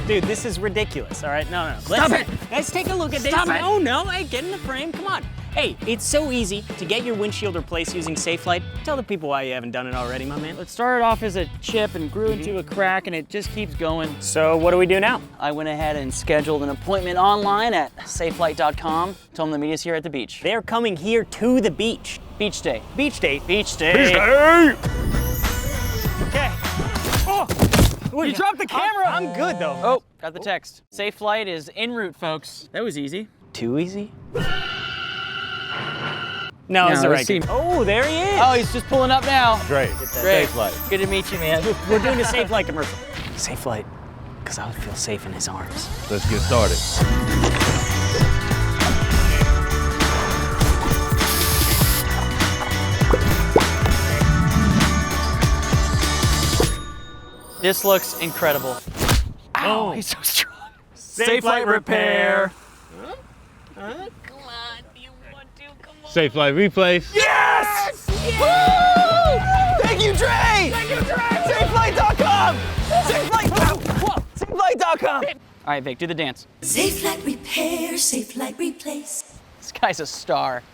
Dude, this is ridiculous, all right? No. Stop it! Let's take a look at this. Stop it! No, hey, get in the frame, come on. Hey, it's so easy to get your windshield replaced using Safelite. Tell the people why you haven't done it already, my man. It started off as a chip and grew into a crack, and it just keeps going. So what do we do now? I went ahead and scheduled an appointment online at safelite.com. Told them to meet us here at the beach. They're coming here to the beach. Beach day. Beach day. Beach day. Beach day! Okay. Oh! You dropped the camera! I'm good, though. Oh, got the text. Safelite is en route, folks. That was easy. Too easy? No, it's the right guy. Oh, there he is. Oh, he's just pulling up now. Great. Great. Safelite. Good to meet you, man. We're doing a Safelite commercial. Safelite, because I would feel safe in his arms. Let's get started. This looks incredible. Ow, he's so strong. Safelite repair. Come on, do you want to? Come on. Safelite replace. Yes! Woo! Thank you, Dre! Thank you, Dre! Safelite.com! Safelite.com! All right, Vic, do the dance. Safelite repair, Safelite replace. This guy's a star.